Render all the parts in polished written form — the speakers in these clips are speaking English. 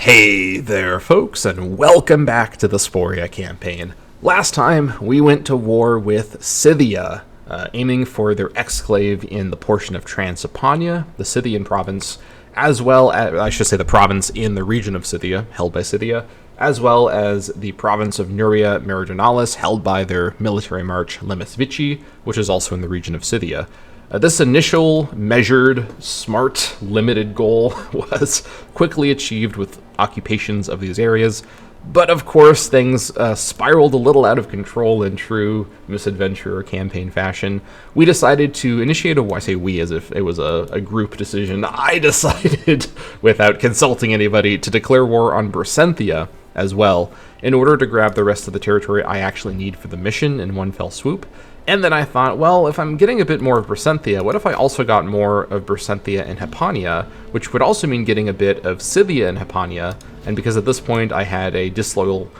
Hey there, folks, and welcome back to the Sporia Campaign. Last time, we went to war with Scythia, aiming for their exclave in the portion of Transylvania, the Scythian province, as well as, I should say, the province in the region of Scythia, held by Scythia, as well as the province of Nuria Meridionalis, held by their military march Lemesvici, which is also in the region of Scythia. This initial, measured, smart, limited goal was quickly achieved with occupations of these areas, but of course things spiraled a little out of control in true misadventure campaign fashion. We decided to initiate I say we as if it was a group decision. I decided, without consulting anybody, to declare war on Bersenthia as well, in order to grab the rest of the territory I actually need for the mission in one fell swoop. And then I thought, well, if I'm getting a bit more of Bersenthia, what if I also got more of Bersenthia and Hispania, which would also mean getting a bit of Scythia and Hispania. And because at this point I had a disloyal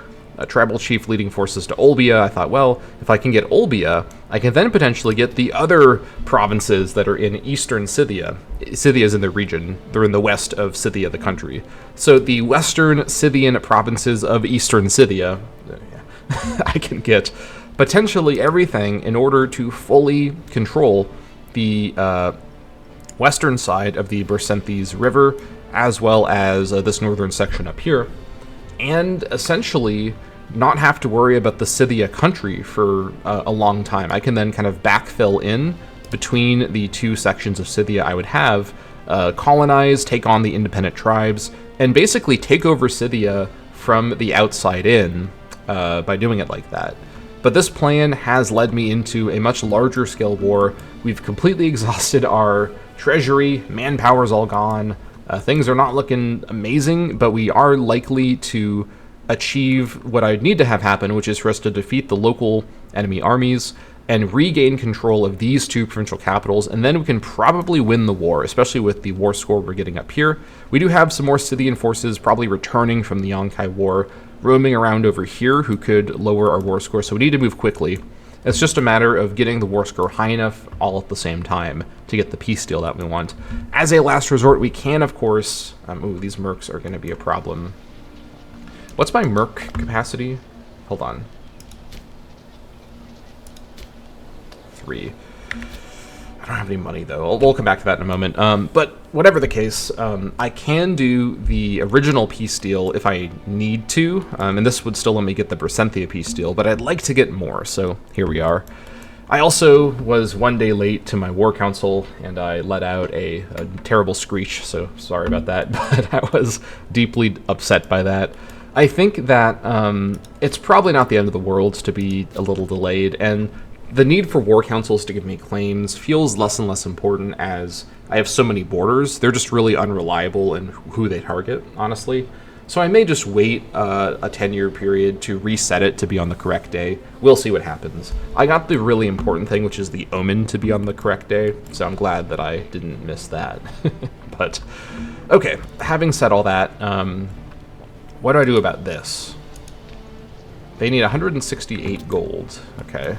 tribal chief leading forces to Olbia, I thought, well, if I can get Olbia, I can then potentially get the other provinces that are in eastern Scythia. Scythia is in the region. They're in the west of Scythia, the country. So the western Scythian provinces of eastern Scythia, I can get potentially everything in order to fully control the western side of the Bersenthes River, as well as this northern section up here, and essentially not have to worry about the Scythia country for a long time. I can then kind of backfill in between the two sections of Scythia I would have, colonize, take on the independent tribes, and basically take over Scythia from the outside in by doing it like that. But this plan has led me into a much larger scale war. We've completely exhausted our treasury, manpower's all gone, things are not looking amazing, but we are likely to achieve what I need to have happen, which is for us to defeat the local enemy armies and regain control of these two provincial capitals, and then we can probably win the war, especially with the war score we're getting up here. We do have some more Scythian forces probably returning from the Yonkai War, roaming around over here, who could lower our war score, so we need to move quickly. It's just a matter of getting the war score high enough all at the same time to get the peace deal that we want. As a last resort, we can, of course... ooh, these mercs are going to be a problem. What's my merc capacity? Hold on. 3. I don't have any money, though. We'll come back to that in a moment. But whatever the case, I can do the original peace deal if I need to, and this would still let me get the Bersenthia peace deal, but I'd like to get more, so here we are. I also was one day late to my war council, and I let out a terrible screech, so sorry about that, but I was deeply upset by that. I think that it's probably not the end of the world to be a little delayed, and the need for war councils to give me claims feels less and less important as I have so many borders. They're just really unreliable in who they target, honestly. So I may just wait a 10-year period to reset it to be on the correct day. We'll see what happens. I got the really important thing, which is the omen to be on the correct day, so I'm glad that I didn't miss that. But, okay, having said all that, what do I do about this? They need 168 gold, okay.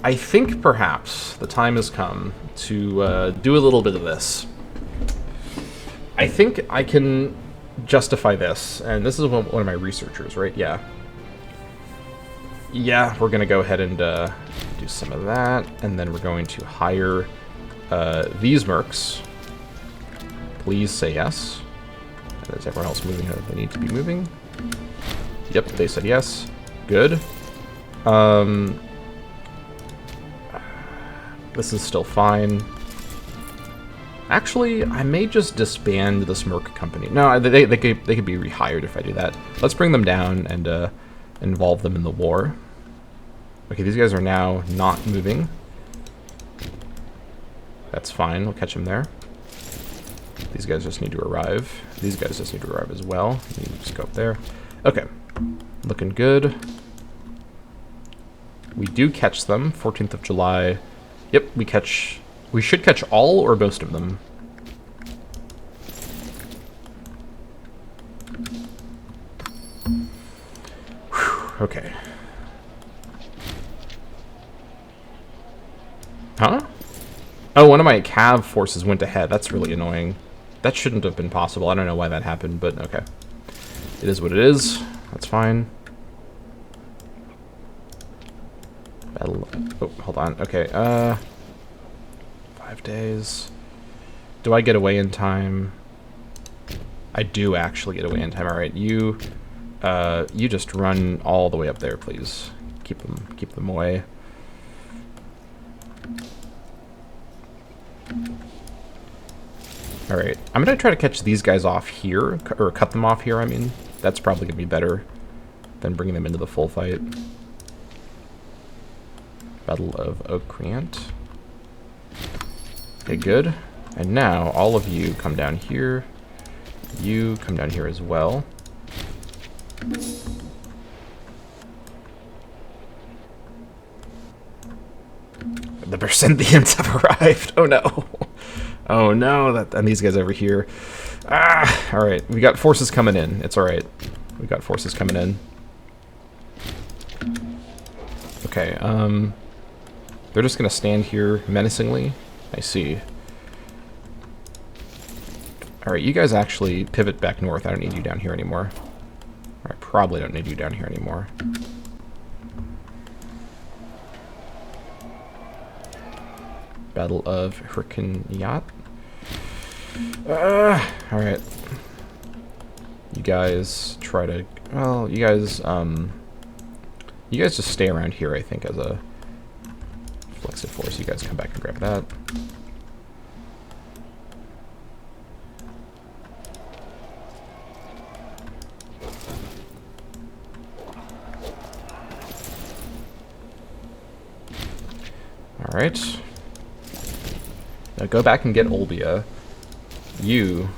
I think perhaps the time has come to do a little bit of this. I think I can justify this, and this is one of my researchers, right? Yeah. Yeah, we're going to go ahead and do some of that, and then we're going to hire these mercs. Please say yes. Is everyone else moving how they need to be moving? Yep, they said yes. Good. This is still fine. Actually, I may just disband this merc company. No, they could be rehired if I do that. Let's bring them down and involve them in the war. Okay, these guys are now not moving. That's fine. We'll catch them there. These guys just need to arrive. These guys just need to arrive as well. You can just go up there. Okay. Looking good. We do catch them. 14th of July. Yep, we should catch all or most of them. Whew, okay. Huh? Oh, one of my cav forces went ahead. That's really annoying. That shouldn't have been possible. I don't know why that happened, but okay. It is what it is. That's fine. Battle... Oh, hold on. Okay, 5 days. Do I get away in time? I do actually get away in time. Alright, you just run all the way up there, please. Keep them away. Alright, I'm gonna try to catch these guys off here, or cut them off here, I mean. That's probably gonna be better than bringing them into the full fight. Battle of Oakreant. Okay, good. And now, all of you come down here. You come down here as well. The Bercynthians have arrived. Oh no. Oh no, and these guys over here. Ah, alright. We got forces coming in. It's alright. We got forces coming in. Okay, they're just gonna stand here menacingly. I see. Alright, you guys actually pivot back north. I don't need you down here anymore. I probably don't need you down here anymore. Battle of Herkinyat. Alright. You guys try to... Well, you guys just stay around here, I think, as a flexive force. You guys come back and grab that. Alright. Now go back and get Olbia. You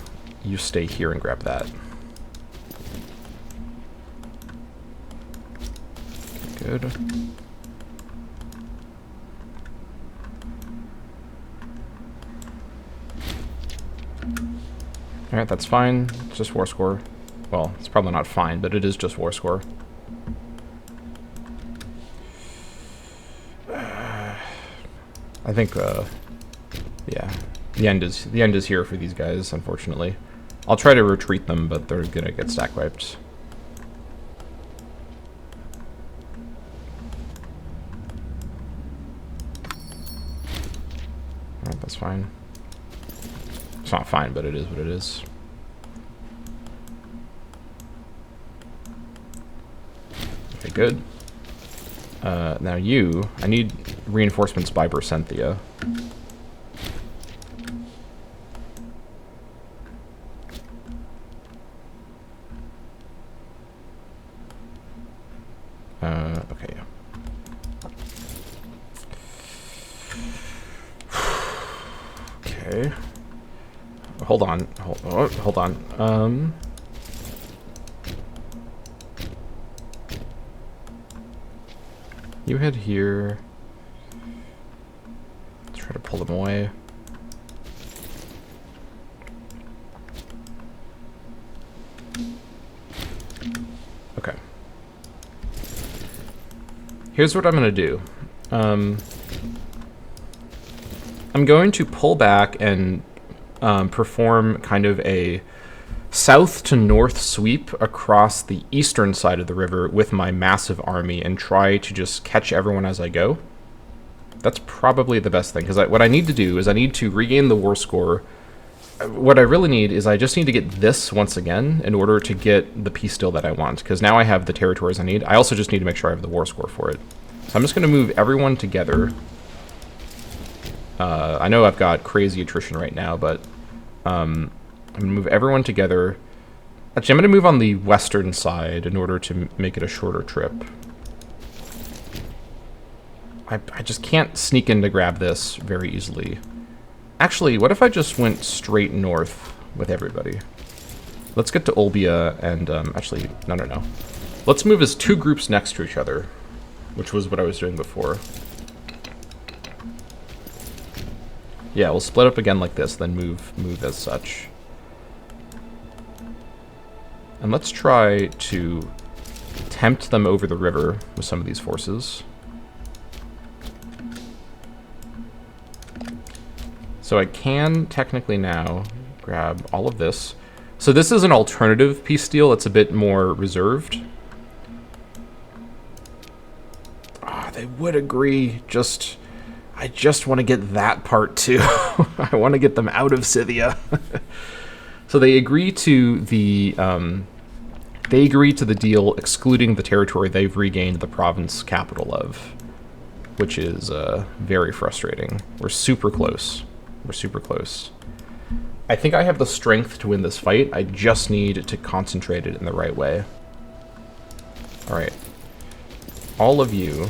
stay here and grab that. Okay, good. Alright, that's fine. It's just war score. Well, it's probably not fine, but it is just war score. I think, yeah, the end is here for these guys, unfortunately. I'll try to retreat them, but they're gonna get stack wiped. Alright, that's fine. It's not fine, but it is what it is. Okay, good. Now I need reinforcements by Bercynthia. Okay, yeah. Okay. Hold on. Hold on. You head here. Let's try to pull them away. Okay. Here's what I'm going to do. I'm going to pull back and perform kind of a south to north sweep across the eastern side of the river with my massive army and try to just catch everyone as I go. That's probably the best thing, because what I need to do is I need to regain the war score. What I really need is I just need to get this once again in order to get the peace deal that I want, because now I have the territories I need. I also just need to make sure I have the war score for it. So I'm just going to move everyone together. I know I've got crazy attrition right now, but I'm going to move everyone together. Actually, I'm going to move on the western side in order to make it a shorter trip. I just can't sneak in to grab this very easily. Actually, what if I just went straight north with everybody? Let's get to Olbia and, actually, no. Let's move as two groups next to each other, which was what I was doing before. Yeah, we'll split up again like this, then move as such. And let's try to tempt them over the river with some of these forces. So I can technically now grab all of this. So this is an alternative peace deal. It's a bit more reserved. Ah, they would agree. I just want to get that part too. I want to get them out of Scythia. So they agree to the deal excluding the territory they've regained the province capital of, which is very frustrating. We're super close. We're super close. I think I have the strength to win this fight. I just need to concentrate it in the right way. All right. All of you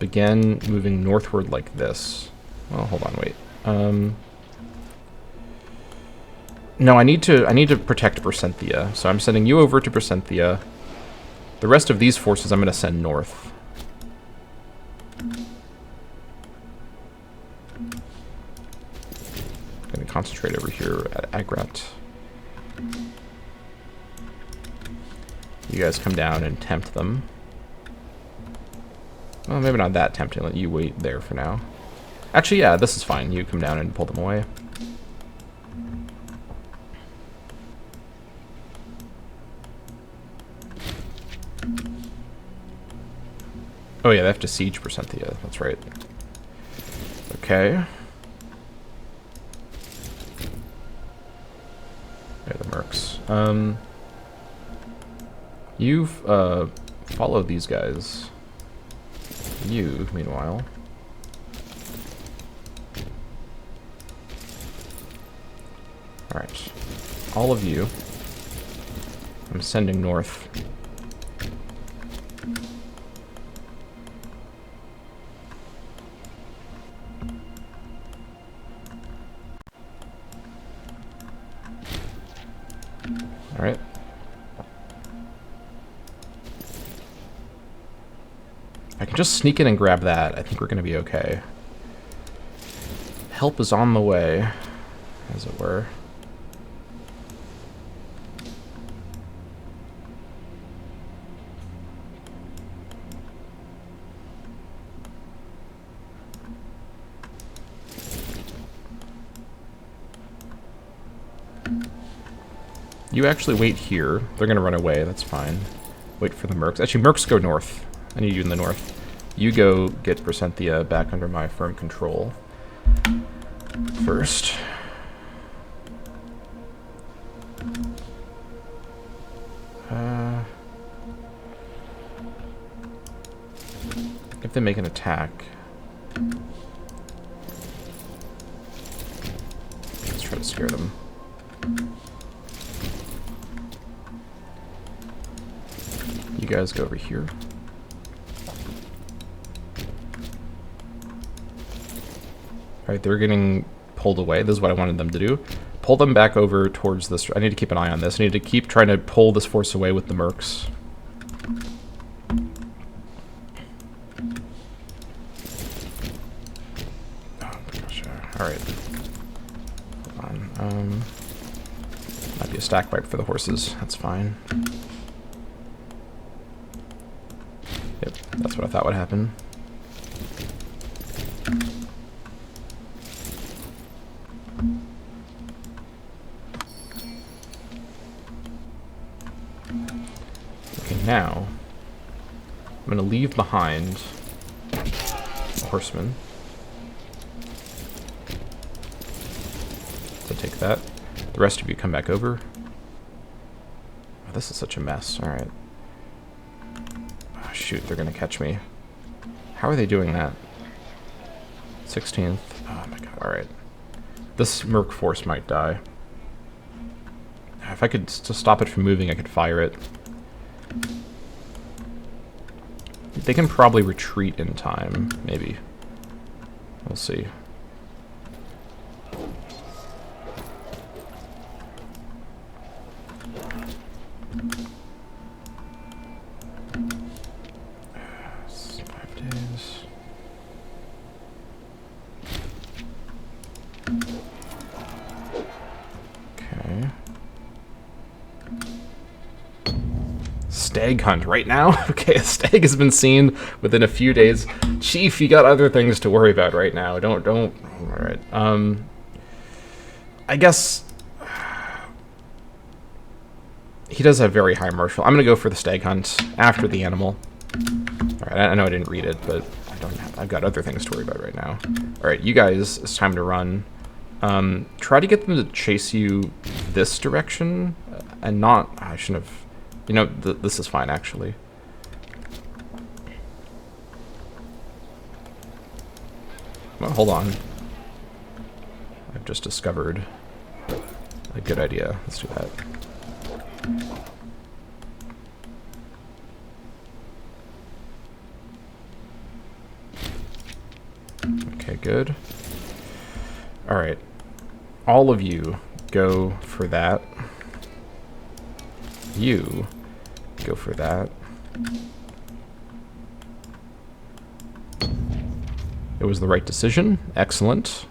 begin moving northward like this. Well, hold on, wait. No, I need to protect Percenthia, so I'm sending you over to Percenthia. The rest of these forces I'm going to send north. I'm going to concentrate over here at Agrat. You guys come down and tempt them. Well, maybe not that tempting. Let you wait there for now. Actually, yeah, this is fine. You come down and pull them away. Oh yeah, they have to siege Percenthia. That's right. Okay. Yeah, the mercs. You've followed these guys. You, meanwhile. Alright. All of you. I'm sending north. Alright. I can just sneak in and grab that. I think we're going to be okay. Help is on the way, as it were. You actually wait here. They're going to run away. That's fine. Wait for the mercs. Actually, mercs go north. I need you in the north. You go get Percenthia back under my firm control first. If they make an attack, let's try to scare them. You guys go over here. Alright, they're getting pulled away. This is what I wanted them to do. Pull them back over towards this. I need to keep an eye on this. I need to keep trying to pull this force away with the mercs. Oh my gosh. Alright. Hold on. Might be a stack wipe for the horses. That's fine. Yep, that's what I thought would happen. Okay, now I'm going to leave behind a horseman. So take that. The rest of you come back over. Oh, this is such a mess. Alright. Oh, shoot, they're going to catch me. How are they doing that? 16th. Oh my god, alright. This merc force might die. If I could stop it from moving, I could fire it. They can probably retreat in time, maybe. We'll see. Stag hunt right now? Okay, a stag has been seen within a few days. Chief, you got other things to worry about right now. Don't. Alright. I guess he does have very high martial. I'm gonna go for the stag hunt after the animal. All right, I know I didn't read it, but I've got other things to worry about right now. All right, you guys, it's time to run. Try to get them to chase you this direction, and not. I shouldn't have. You know, this is fine actually. Well, hold on. I've just discovered a good idea. Let's do that. Okay, good. All right. All of you go for that. You go for that. It was the right decision. Excellent.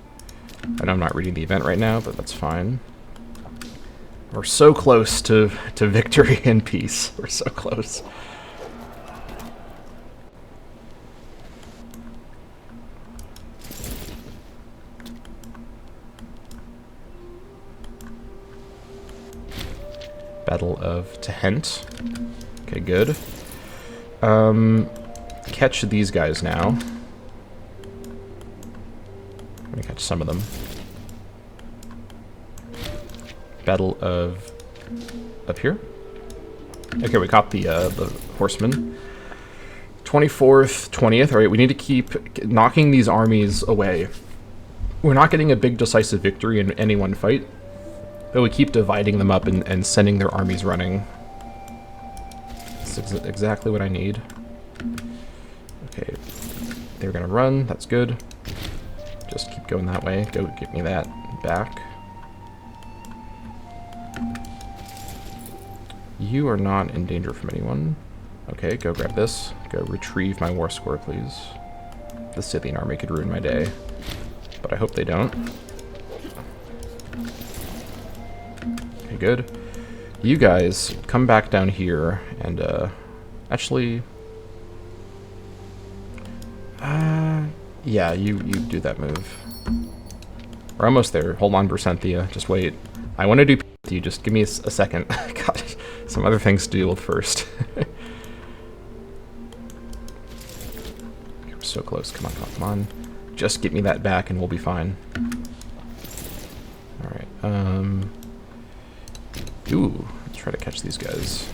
I know I'm not reading the event right now, but that's fine. We're so close to victory and peace. We're so close. Battle of Tehent. Okay, good. Catch these guys now. I'm gonna catch some of them. Battle of up here. Okay, we caught the horsemen. 24th, 20th. All right, we need to keep knocking these armies away. We're not getting a big decisive victory in any one fight, but we keep dividing them up and sending their armies running. That's exactly what I need. Okay, they're gonna run. That's good. Just keep going that way. Go get me that back. You are not in danger from anyone. Okay, go grab this. Go retrieve my war score, please. The Scythian army could ruin my day, but I hope they don't. Okay, good. You guys come back down here and actually, yeah, you do that move. We're almost there. Hold on, Bersenthia. Just wait. I want to do with you. Just give me a second. Got some other things to deal with first. We're so close. Come on, come on, come on. Just get me that back and we'll be fine. All right. Ooh, let's try to catch these guys.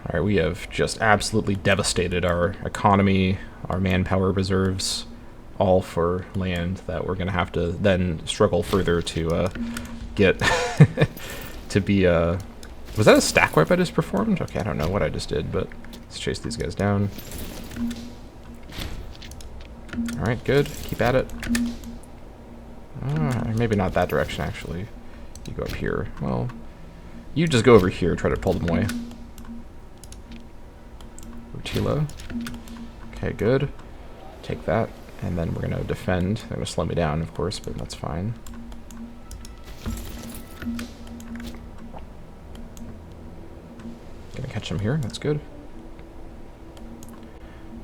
All right, we have just absolutely devastated our economy, our manpower reserves, all for land that we're gonna have to then struggle further to get to be. Was that a stack wipe I just performed? Okay, I don't know what I just did, but let's chase these guys down. All right, good. Keep at it. Maybe not that direction, actually. You go up here. Well, you just go over here, try to pull them away. Rutila. Okay, good. Take that, and then we're gonna defend. They're gonna slow me down, of course, but that's fine. Gonna catch them here, that's good.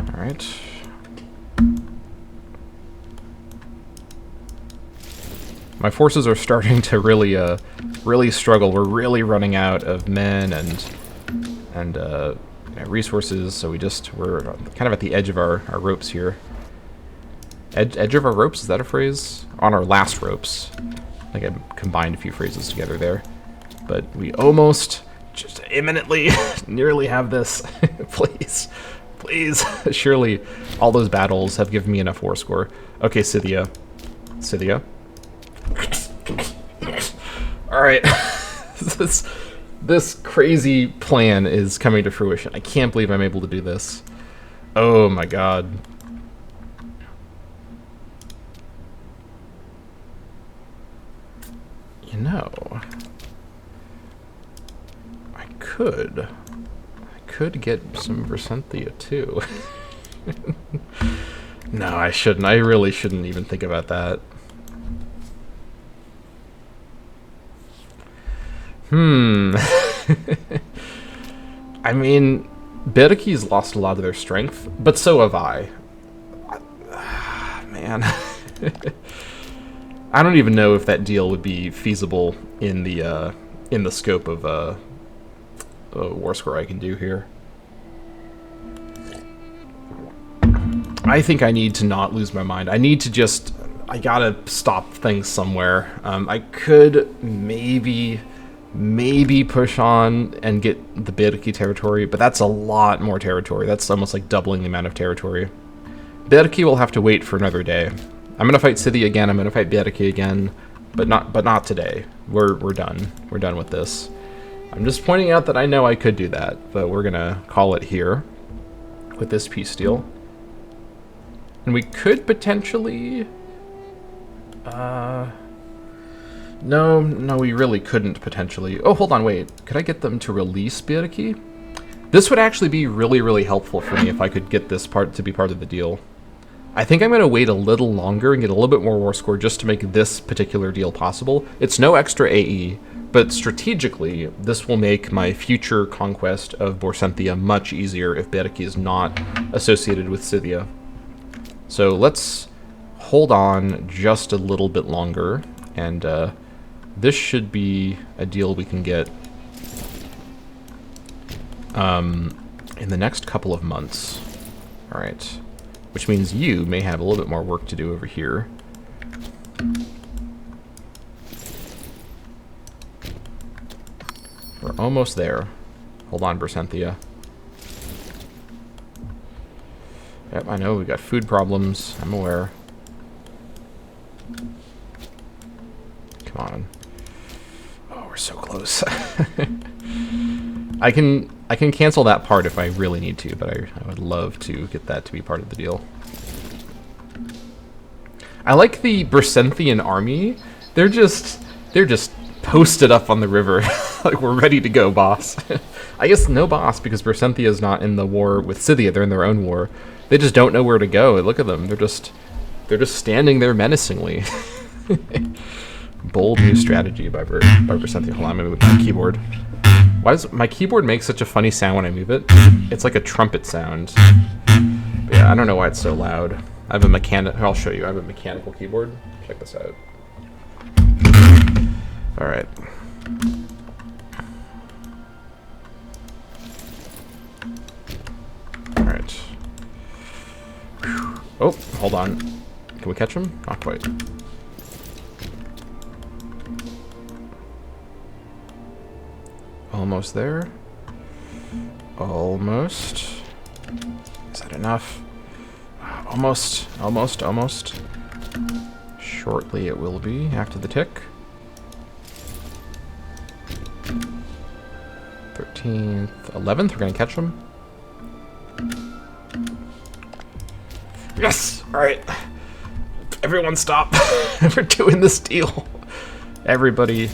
Alright. My forces are starting to really struggle. We're really running out of men and resources, so we're kind of at the edge of our ropes here. Edge of our ropes, is that a phrase? On our last ropes. I think I combined a few phrases together there. But we almost, just imminently, nearly have this. Please, please. Surely all those battles have given me enough war score. Okay, Scythia. Scythia. Alright. This crazy plan is coming to fruition. I can't believe I'm able to do this. Oh my god. You know, I could get some Bersenthia too. No, I shouldn't. I really shouldn't even think about that. I mean, Beriki's lost a lot of their strength, but so have I. Man. I don't even know if that deal would be feasible in the scope of a war score I can do here. I think I need to not lose my mind. I need to just... I gotta stop things somewhere. I could maybe push on and get the Berki territory, but that's a lot more territory. That's almost like doubling the amount of territory. Berki will have to wait for another day. I'm gonna fight Scythia again. I'm gonna fight Berki again, but not today. We're done. We're done with this. I'm just pointing out that I know I could do that, but we're gonna call it here with this peace deal. And we could potentially... No, we really couldn't potentially. Oh, hold on, wait. Could I get them to release Berki? This would actually be really, really helpful for me if I could get this part to be part of the deal. I think I'm going to wait a little longer and get a little bit more war score just to make this particular deal possible. It's no extra AE, but strategically, this will make my future conquest of Borsenthia much easier if Berki is not associated with Scythia. So let's hold on just a little bit longer, and this should be a deal we can get in the next couple of months. All right, which means you may have a little bit more work to do over here. We're almost there. Hold on, Borsenthia. Yep, I know we got food problems. I'm aware. Come on. Oh, we're so close. I can cancel that part if I really need to, but I would love to get that to be part of the deal. I like the Borsenthian army. They're just posted up on the river. Like, we're ready to go, boss. I guess no boss, because Borsenthia is not in the war with Scythia. They're in their own war. They just don't know where to go. Look at them. They're just standing there menacingly. Bold new strategy by Borsenthia. Hold on, I'm gonna move my keyboard. Why does my keyboard make such a funny sound when I move it? It's like a trumpet sound. But yeah, I don't know why it's so loud. I have a I'll show you. I have a mechanical keyboard. Check this out. All right. All right. Oh, hold on. Can we catch him? Not quite. Almost there. Almost. Is that enough? Almost. Shortly it will be, after the tick. 13th, 11th, we're gonna catch him. Yes! Alright. Everyone stop. We're doing this deal. Everybody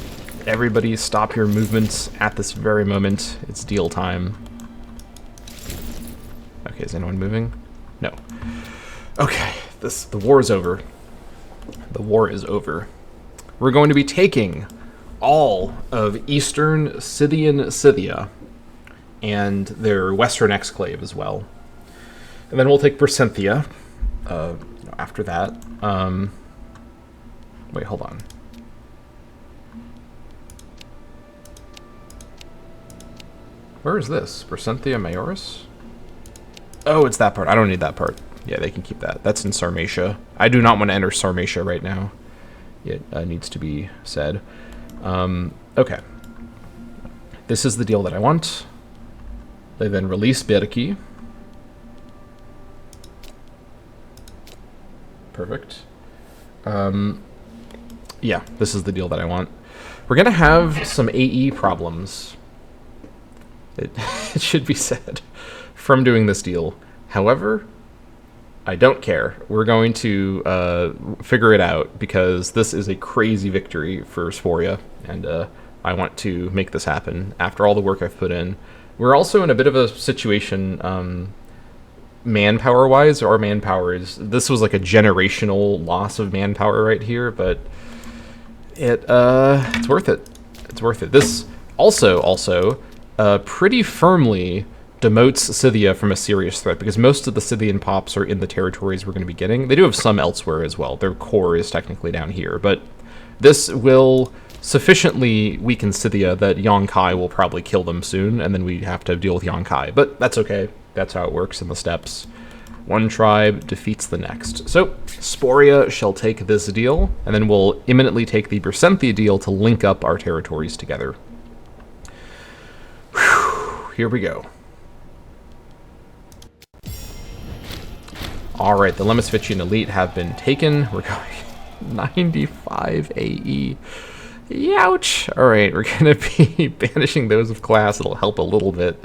stop your movements at this very moment. It's deal time. Okay, is anyone moving? No. Okay, the war is over. The war is over. We're going to be taking all of eastern Scythian Scythia and their western exclave as well. And then we'll take Borsenthia after that. Wait, hold on. Where is this? Borsenthia Majoris? Oh, it's that part. I don't need that part. Yeah, they can keep that. That's in Sarmatia. I do not want to enter Sarmatia right now. It needs to be said. Okay. This is the deal that I want. They then release Berki. Perfect. Yeah, this is the deal that I want. We're going to have some AE problems. It should be said, from doing this deal. However, I don't care. We're going to figure it out, because this is a crazy victory for Sporia, and I want to make this happen after all the work I've put in. We're also in a bit of a situation, manpower-wise. Our manpower this was like a generational loss of manpower right here, but it's worth it. It's worth it. This also pretty firmly demotes Scythia from a serious threat, because most of the Scythian pops are in the territories we're going to be getting. They do have some elsewhere as well. Their core is technically down here, but this will sufficiently weaken Scythia that Yonkai will probably kill them soon, and then we have to deal with Yonkai. But that's okay. That's how it works in the steps. One tribe defeats the next. So, Sporia shall take this deal, and then we'll imminently take the Bersenthia deal to link up our territories together. Whew, here we go. Alright, the Lemisvician Elite have been taken. We're going 95 AE. Youch! Alright, we're going to be banishing those of class. It'll help a little bit.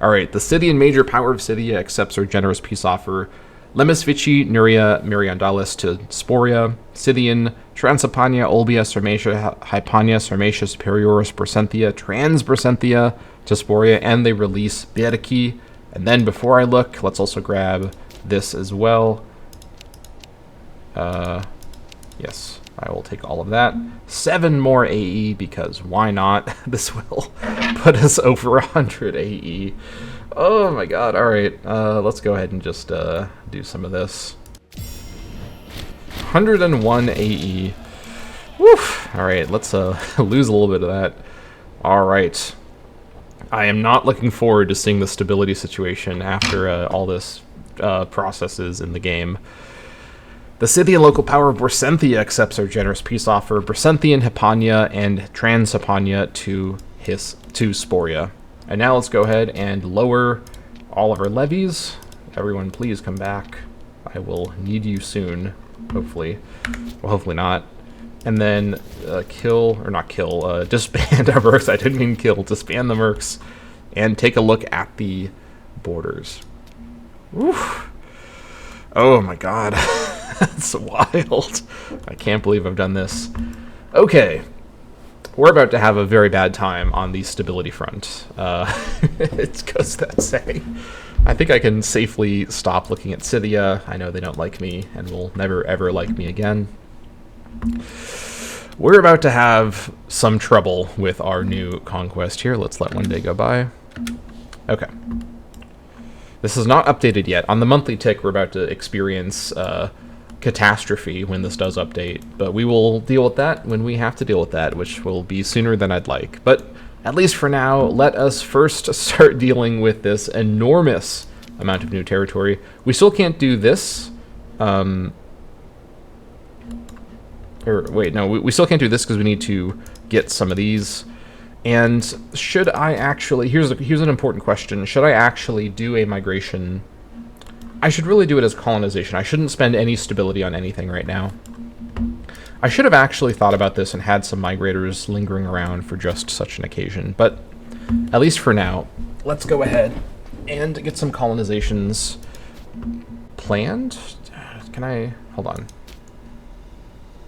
Alright, the Scythian major power of Scythia accepts our generous peace offer. Lemisvici, Nuria, Miriandalis to Sporia. Scythian, Transylvania, Olbia, Sarmatia, Hypania, Sarmatia, Superioris, Bersenthia, Trans-Bersenthia to Sporia, and they release Bierki. And then before I look, let's also grab this as well. Yes, I will take all of that. 7 more AE, because why not? This will put us over 100 AE. Oh my god, alright. Let's go ahead and just do some of this. 101 AE. Woof! Alright, let's lose a little bit of that. Alright. I am not looking forward to seeing the stability situation after all this processes in the game. The Scythian local power of Bersenthia accepts our generous peace offer. Bersenthian, Hypania, and Trans-Hypania to Sporia. And now let's go ahead and lower all of our levies. Everyone, please come back. I will need you soon, hopefully. Well, hopefully not. And then disband our mercs. I didn't mean kill, disband the mercs. And take a look at the borders. Oof. Oh my god. That's wild. I can't believe I've done this. Okay. We're about to have a very bad time on the stability front. It goes that saying. I think I can safely stop looking at Scythia. I know they don't like me and will never ever like me again. We're about to have some trouble with our new conquest here. Let's let one day go by. Okay. This is not updated yet. On the monthly tick, we're about to experience catastrophe when this does update, but we will deal with that when we have to deal with that, which will be sooner than I'd like. But at least for now, let us first start dealing with this enormous amount of new territory. We still can't do this. We still can't do this because we need to get some of these. And should I actually, here's an important question. Should I actually do a migration? I should really do it as colonization. I shouldn't spend any stability on anything right now. I should have actually thought about this and had some migrators lingering around for just such an occasion. But at least for now, let's go ahead and get some colonizations planned. Can I, hold on.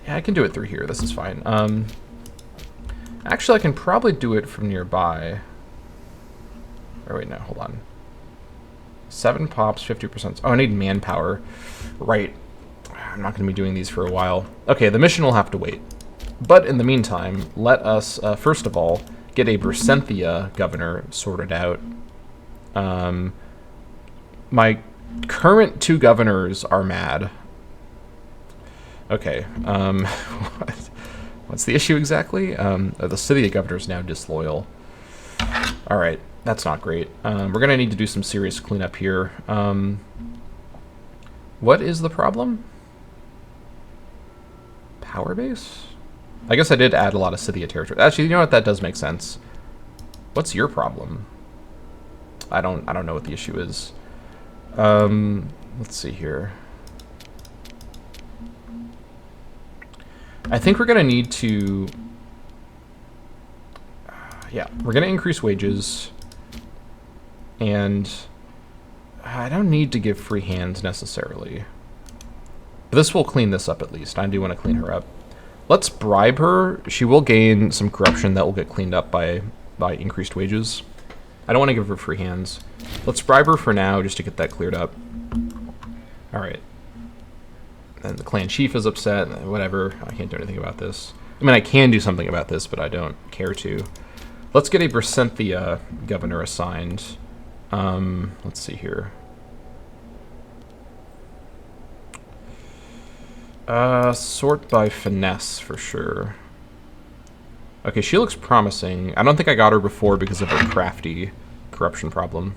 Yeah, I can do it through here. This is fine. Actually, I can probably do it from nearby. Or wait, no, hold on. 7 pops, 50%. Oh, I need manpower. Right. I'm not going to be doing these for a while. Okay, the mission will have to wait. But in the meantime, let us, first of all, get a Bersenthia governor sorted out. My current 2 governors are mad. Okay, what's the issue exactly? The Scythia governor is now disloyal. Alright, that's not great. We're going to need to do some serious cleanup here. What is the problem? Power base? I guess I did add a lot of Scythia territory. Actually, you know what? That does make sense. What's your problem? I don't know what the issue is. Let's see here. I think we're going to need to... yeah, we're going to increase wages. And I don't need to give free hands necessarily. But this will clean this up at least. I do want to clean her up. Let's bribe her. She will gain some corruption that will get cleaned up by increased wages. I don't want to give her free hands. Let's bribe her for now just to get that cleared up. Alright. And the clan chief is upset. Whatever. I can't do anything about this. I mean, I can do something about this, but I don't care to. Let's get a Bersenthia governor assigned. Let's see here. Sort by finesse for sure. Okay, she looks promising. I don't think I got her before because of her crafty corruption problem.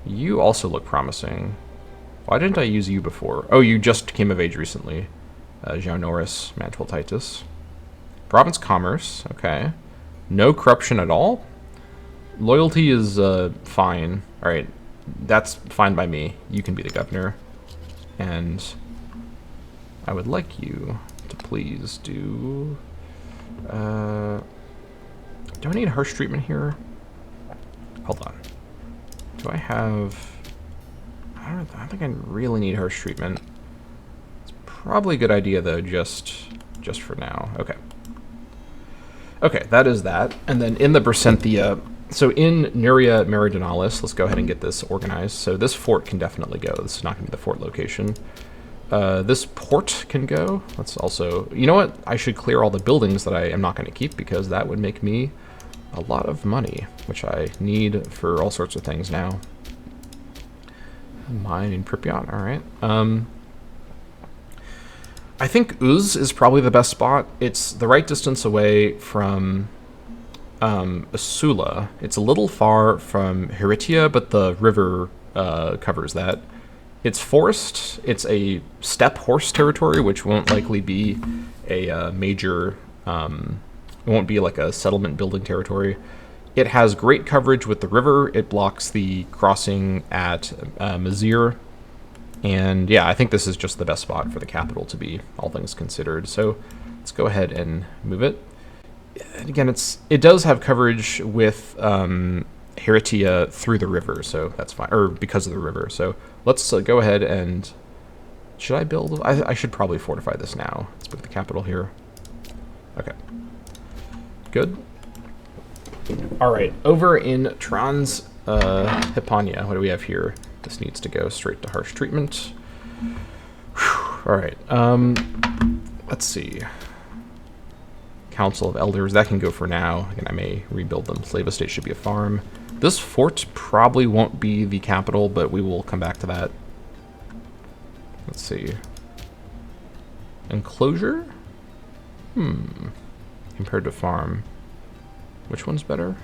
You also look promising. Why didn't I use you before? Oh, you just came of age recently. Zhao Norris, Mantle Titus. Province Commerce, okay. No corruption at all? Loyalty is fine. Alright, that's fine by me. You can be the governor. And I would like you to please do... do I need harsh treatment here? Hold on. Do I have... I don't think I really need harsh treatment. It's probably a good idea, though, just for now. Okay. Okay, that is that. And then in the Bersenthia... So in Nuria Meridionalis, let's go ahead and get this organized. So this fort can definitely go. This is not going to be the fort location. This port can go. Let's also... You know what? I should clear all the buildings that I am not going to keep because that would make me a lot of money, which I need for all sorts of things now. Mine in Pripyat, alright. I think Uz is probably the best spot. It's the right distance away from Asula. It's a little far from Heritia, but the river covers that. It's forest. It's a steppe horse territory, which won't likely be a major... it won't be like a settlement building territory. It has great coverage with the river. It blocks the crossing at Mazir. And yeah, I think this is just the best spot for the capital to be, all things considered. So let's go ahead and move it. And again, it does have coverage with Heritia through the river, so that's fine. Or because of the river. So let's go ahead and... Should I build? I should probably fortify this now. Let's put the capital here. Okay. Good. All right, over in Trans Hispania, what do we have here? This needs to go straight to harsh treatment. Whew. All right, let's see. Council of Elders, that can go for now. Again, I may rebuild them. Slave Estate should be a farm. This fort probably won't be the capital, but we will come back to that. Let's see. Enclosure? Compared to farm. Which one's better?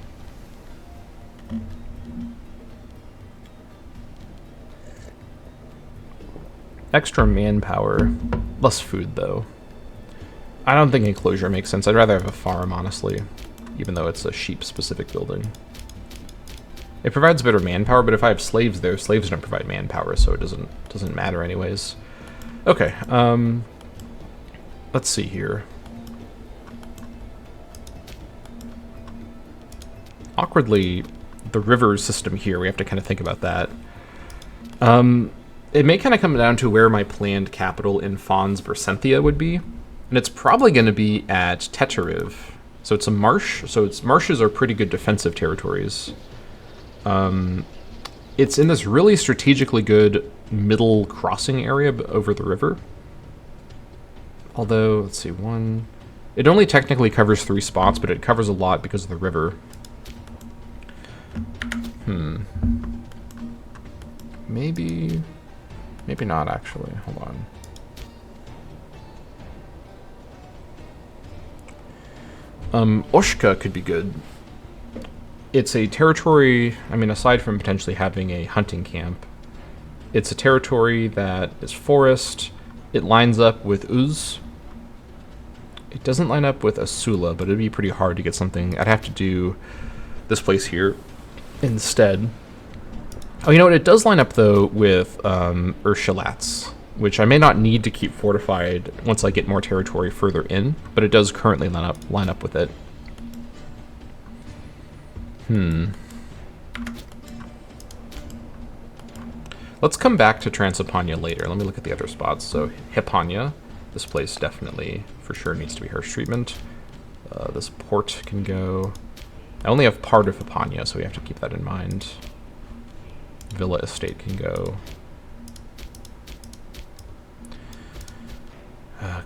Extra manpower. Less food, though. I don't think enclosure makes sense. I'd rather have a farm, honestly. Even though it's a sheep-specific building. It provides better manpower, but if I have slaves there, slaves don't provide manpower, so it doesn't matter anyways. Okay, let's see here. Awkwardly, the river system here, we have to kind of think about that. It may kind of come down to where my planned capital in Fons Versenthia would be. And it's probably going to be at Teteriv. So it's a marsh. So marshes are pretty good defensive territories. It's in this really strategically good middle crossing area over the river. Although, let's see, it only technically covers 3 spots, but it covers a lot because of the river. Maybe not, actually. Hold on. Oshka could be good. It's a territory, I mean, aside from potentially having a hunting camp, it's a territory that is forest. It lines up with Uz. It doesn't line up with Asula, but it'd be pretty hard to get something. I'd have to do this place here instead. Oh, you know what? It does line up, though, with Urshalats, which I may not need to keep fortified once I get more territory further in, but it does currently line up with it. Let's come back to Transylvania later. Let me look at the other spots. So, Hispania, this place definitely, for sure, needs to be harsh treatment. This port can go. I only have part of Hispania, so we have to keep that in mind. Villa Estate can go.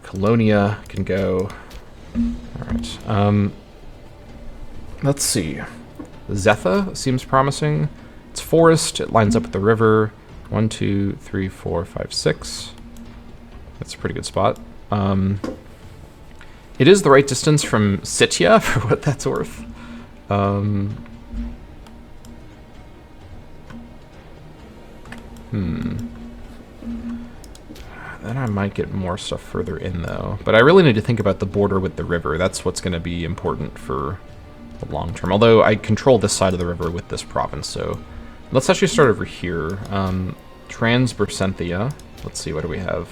Colonia can go. Alright. Let's see. Zetha seems promising. It's forest. It lines up with the river. 1, 2, 3, 4, 5, 6. That's a pretty good spot. It is the right distance from Scythia, for what that's worth. Then I might get more stuff further in, though. But I really need to think about the border with the river. That's what's going to be important for the long term. Although I control this side of the river with this province, so... Let's actually start over here. Trans-Bersenthia. Let's see, what do we have?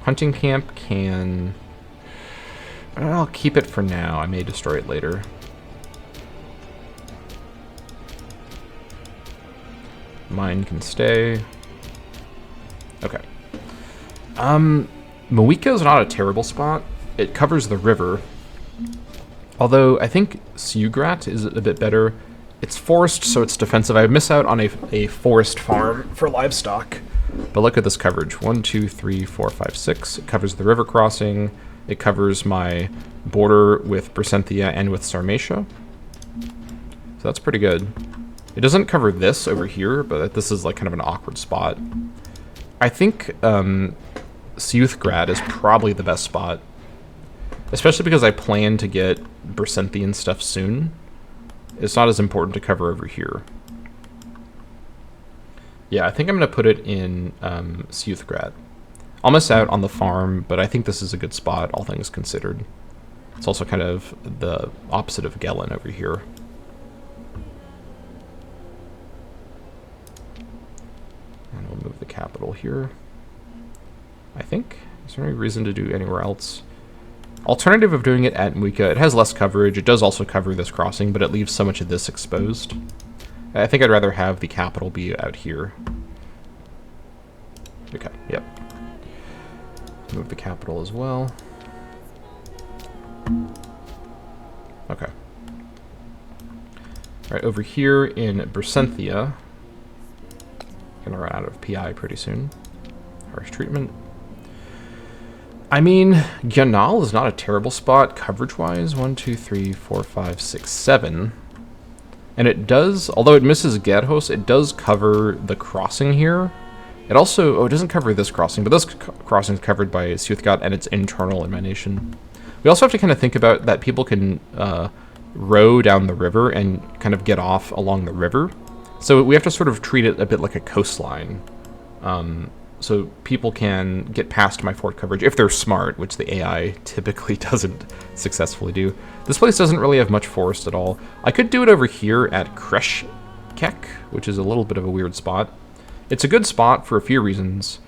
Hunting camp can... I'll keep it for now. I may destroy it later. Mine can stay. Okay. Mawika is not a terrible spot. It covers the river. Although, I think Siugrat is a bit better. It's forest, so it's defensive. I miss out on a forest farm for livestock. But look at this coverage. 1, 2, 3, 4, 5, 6. It covers the river crossing. It covers my border with Bersenthia and with Sarmatia. So that's pretty good. It doesn't cover this over here, but this is like kind of an awkward spot. I think Siuthgrad is probably the best spot. Especially because I plan to get Bersenthian stuff soon. It's not as important to cover over here. Yeah, I think I'm going to put it in Siuthgrad. I'll miss out on the farm, but I think this is a good spot, all things considered. It's also kind of the opposite of Gelen over here. And we'll move the capital here. I think. Is there any reason to do anywhere else? Alternative of doing it at Muika, it has less coverage. It does also cover this crossing, but it leaves so much of this exposed. I think I'd rather have the capital be out here. Okay, yep. Move the capital as well. Okay. Alright, over here in Bersenthia. Gonna run out of PI pretty soon. Harsh treatment. I mean, Gyanal is not a terrible spot coverage-wise. 1, 2, 3, 4, 5, 6, 7. And it does, although it misses Gerhos, it does cover the crossing here. It also, oh, it doesn't cover this crossing, but this crossing is covered by Siuthgat and its internal emanation. We also have to kind of think about that people can row down the river and kind of get off along the river. So we have to sort of treat it a bit like a coastline. So people can get past my fort coverage if they're smart, which the AI typically doesn't successfully do. This place doesn't really have much forest at all. I could do it over here at Kreshkek, which is a little bit of a weird spot. It's a good spot for a few reasons.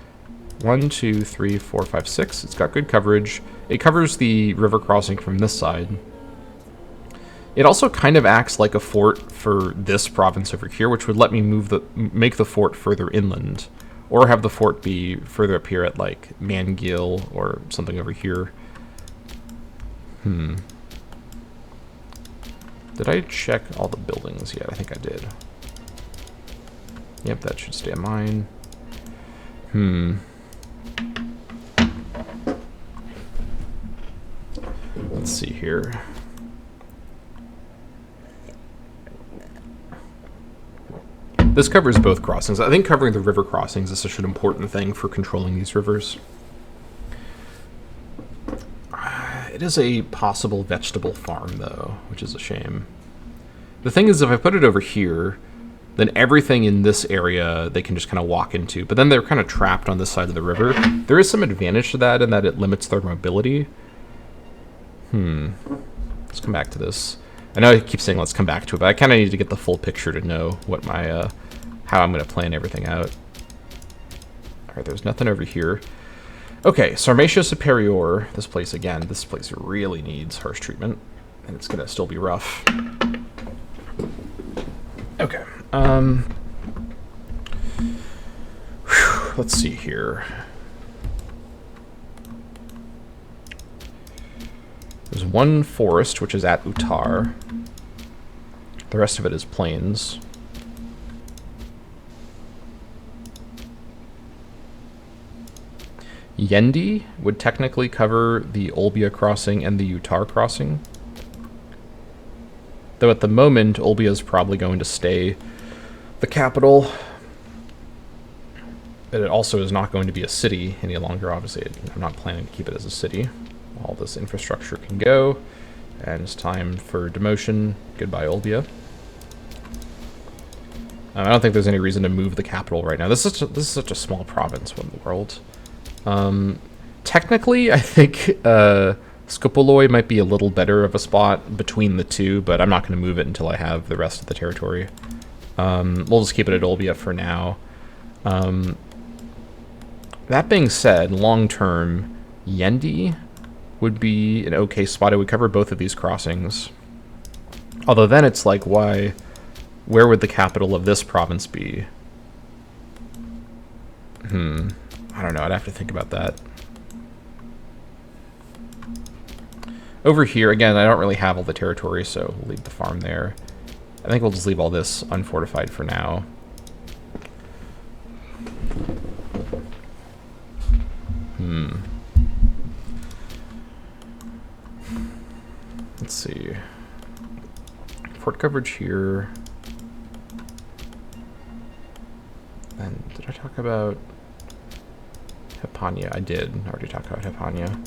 1, 2, 3, 4, 5, 6. It's got good coverage. It covers the river crossing from this side. It also kind of acts like a fort for this province over here, which would let me make the fort further inland. Or have the fort be further up here at, like, Mangil or something over here. Did I check all the buildings yet? I think I did. Yep, that should stay a mine. Let's see here. This covers both crossings. I think covering the river crossings is such an important thing for controlling these rivers. It is a possible vegetable farm, though, which is a shame. The thing is, if I put it over here, then everything in this area they can just kind of walk into. But then they're kind of trapped on this side of the river. There is some advantage to that in that it limits their mobility. Let's come back to this. I know I keep saying let's come back to it, but I kind of need to get the full picture to know what my how I'm going to plan everything out. Alright, there's nothing over here. Okay, Sarmatia Superior. This place, again, this place really needs harsh treatment. And it's going to still be rough. Okay. Let's see here. There's one forest, which is at Uttar. The rest of it is plains. Yendi would technically cover the Olbia crossing and the Uttar crossing. Though at the moment, Olbia is probably going to stay the capital. But it also is not going to be a city any longer, obviously. I'm not planning to keep it as a city. All this infrastructure can go. And it's time for demotion. Goodbye, Olbia. I don't think there's any reason to move the capital right now. This is such a small province in the world. Technically, I think Skopoloi might be a little better of a spot between the two, but I'm not going to move it until I have the rest of the territory. We'll just keep it at Olbia for now. That being said, long-term, Yendi would be an okay spot. It would cover both of these crossings. Although then it's like, where would the capital of this province be? I don't know. I'd have to think about that. Over here, again, I don't really have all the territory, so we'll leave the farm there. I think we'll just leave all this unfortified for now. Let's see. Fort coverage here. And did I talk about Hispania? I did already talk about Hispania.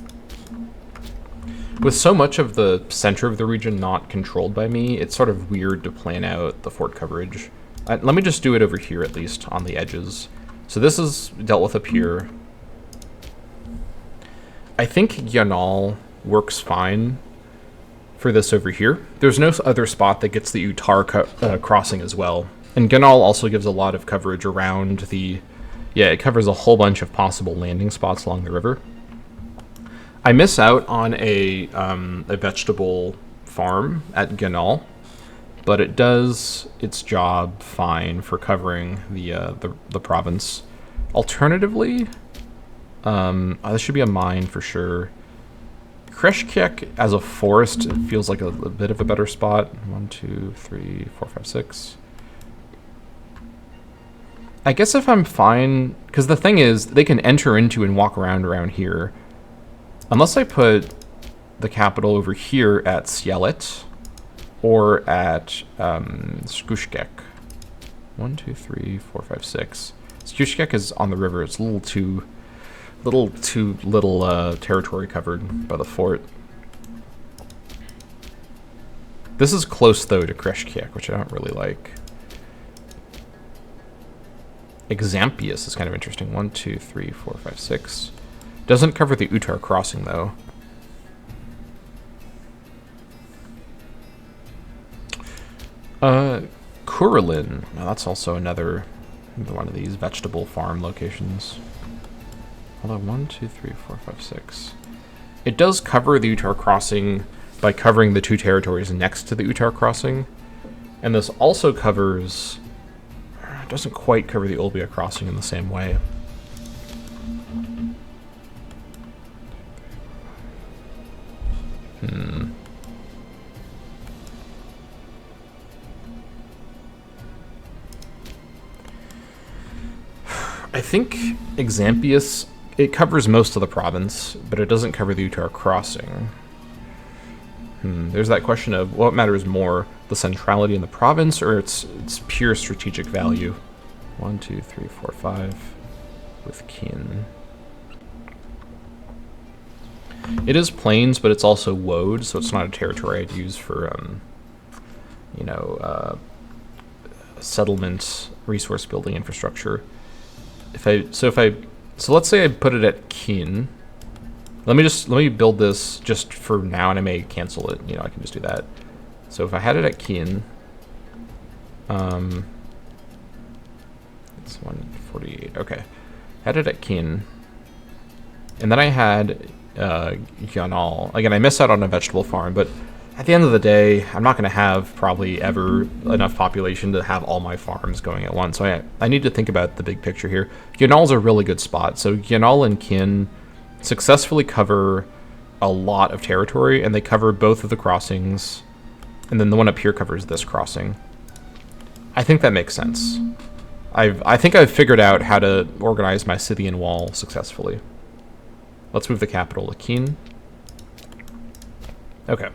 With so much of the center of the region not controlled by me, it's sort of weird to plan out the fort coverage. Let me just do it over here, at least, on the edges. So this is dealt with up here. I think Yanal works fine for this over here. There's no other spot that gets the Utar crossing as well. And Ganal also gives a lot of coverage around the... Yeah, it covers a whole bunch of possible landing spots along the river. I miss out on a vegetable farm at Ganal, but it does its job fine for covering the province. Alternatively, this should be a mine for sure. Kreshkek as a forest feels like a bit of a better spot. 1, 2, 3, 4, 5, 6. I guess if I'm fine, because the thing is, they can enter into and walk around here. Unless I put the capital over here at Sielet or at Skushkek. 1, 2, 3, 4, 5, 6. Skushkek is on the river. It's a little too little territory covered by the fort. This is close though to Kreshkek, which I don't really like. Exampius is kind of interesting. 1, 2, 3, 4, 5, 6. Doesn't cover the Utar crossing though. Kuralin. Now that's also another one of these vegetable farm locations. Although 1, 2, 3, 4, 5, 6. It does cover the Utar crossing by covering the two territories next to the Utar crossing. And this also covers... It doesn't quite cover the Olbia crossing in the same way. I think Exampius, it covers most of the province, but it doesn't cover the Utar crossing. There's that question of what matters more, the centrality in the province or its pure strategic value. 1, 2, 3, 4, 5 with Kin. It is plains, but it's also woad, so it's not a territory I'd use for, settlement, resource building infrastructure. So let's say I put it at Kin. Let me build this just for now, and I may cancel it. I can just do that. So if I had it at Kin, it's 148. Okay, had it at Kin, and then I had Gyanal. Again, I miss out on a vegetable farm, but at the end of the day, I'm not going to have probably ever enough population to have all my farms going at once. So I need to think about the big picture here. Gyanal's a really good spot. So Gyanal and Kin successfully cover a lot of territory, and they cover both of the crossings, and then the one up here covers this crossing. I think that makes sense. I think I've figured out how to organize my Scythian wall successfully. Let's move the capital to Kin. Okay.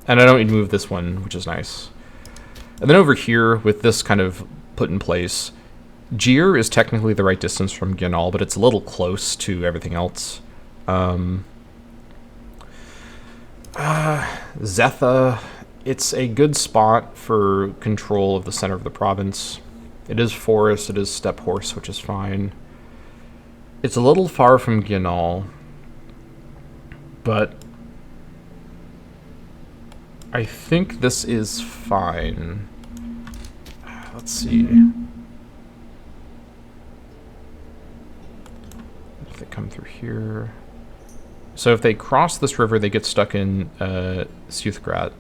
And I don't need to move this one, which is nice. And then over here, with this kind of put in place. Gyr is technically the right distance from Gyanal, but it's a little close to everything else. Zetha, it's a good spot for control of the center of the province. It is forest, it is steppe horse, which is fine. It's a little far from Gyanal, but I think this is fine. Let's see. If they come through here. So if they cross this river, they get stuck in Scythian.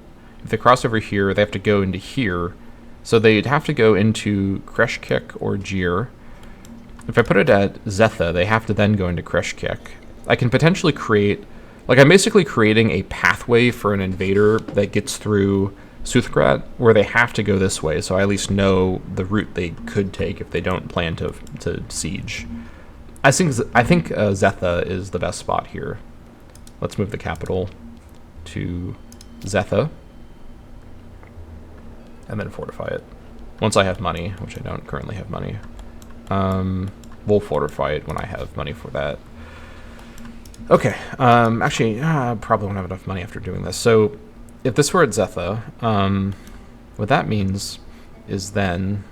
If they cross over here, they have to go into here. So they'd have to go into Kreshkik or Gyr. If I put it at Zetha, they have to then go into Kreshkik. I can potentially create... Like, I'm basically creating a pathway for an invader that gets through Scythian, where they have to go this way, so I at least know the route they could take if they don't plan to siege. I think Zetha is the best spot here. Let's move the capital to Zetha, and then fortify it. Once I have money, which I don't currently have money, we'll fortify it when I have money for that. Okay, actually, I probably won't have enough money after doing this. So, if this were at Zetha, what that means is then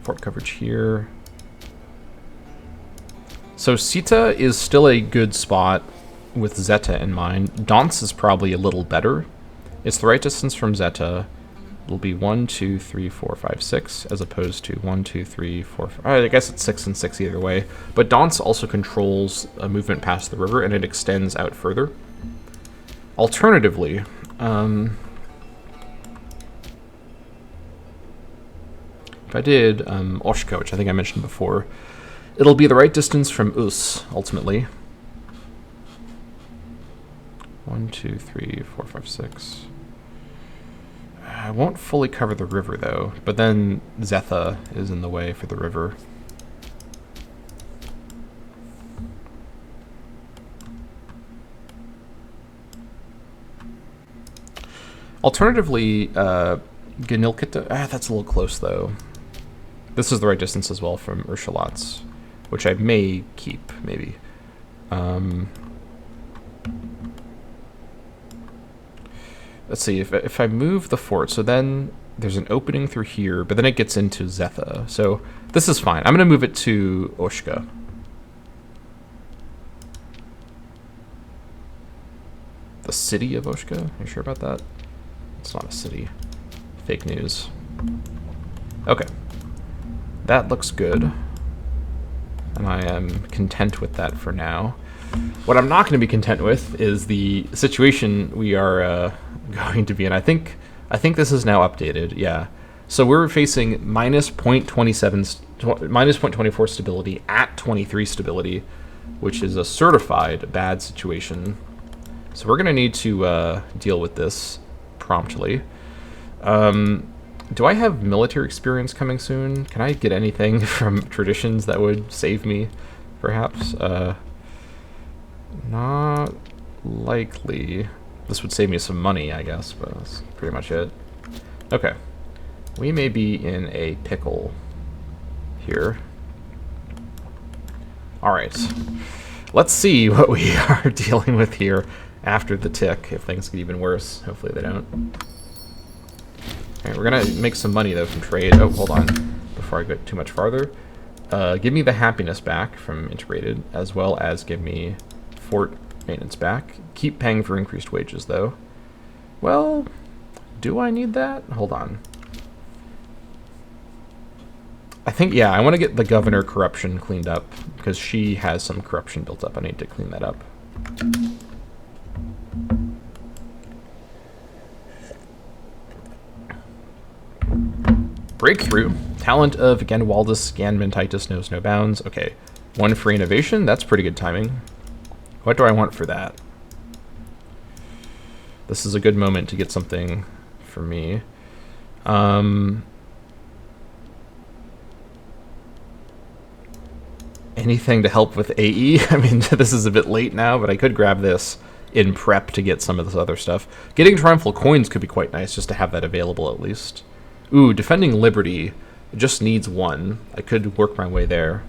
fort coverage here. So Sita is still a good spot with Zeta in mind. Danse is probably a little better. It's the right distance from Zeta. It'll be 1, 2, 3, 4, 5, 6, as opposed to 1, 2, 3, 4, 5. I guess it's 6 and 6 either way. But Danse also controls a movement past the river, and it extends out further. Alternatively, if I did Oshka, which I think I mentioned before, it'll be the right distance from Us, ultimately. 1, 2, 3, 4, 5, 6. I won't fully cover the river, though, but then Zetha is in the way for the river. Alternatively, Ganilkita, that's a little close, though. This is the right distance as well from Urshalatz, which I may keep, maybe. Let's see, if I move the fort, so then there's an opening through here, but then it gets into Zetha. So this is fine. I'm going to move it to Oshka. The city of Oshka? Are you sure about that? It's not a city. Fake news. Okay. That looks good. And I am content with that for now. What I'm not going to be content with is the situation we are going to be in. I think this is now updated. Yeah. So we're facing minus 0.24 stability at 23 stability, which is a certified bad situation. So we're going to need to deal with this promptly. Do I have military experience coming soon? Can I get anything from traditions that would save me, perhaps? Not likely. This would save me some money, I guess, but that's pretty much it. Okay. We may be in a pickle here. Alright. Let's see what we are dealing with here after the tick, if things get even worse. Hopefully they don't. Alright, we're gonna make some money, though, from trade. Oh, hold on. Before I go too much farther. Give me the happiness back from integrated, as well as give me fort maintenance back. Keep paying for increased wages, though. Well, do I need that? Hold on. I think, yeah, I want to get the governor corruption cleaned up, because she has some corruption built up. I need to clean that up. Breakthrough. Talent of Ganwaldus Ganmentitis knows no bounds. Okay. 1 free innovation. That's pretty good timing. What do I want for that? This is a good moment to get something for me. Anything to help with AE? I mean, this is a bit late now, but I could grab this in prep to get some of this other stuff. Getting triumphal coins could be quite nice, just to have that available at least. Ooh, defending liberty just needs one. I could work my way there.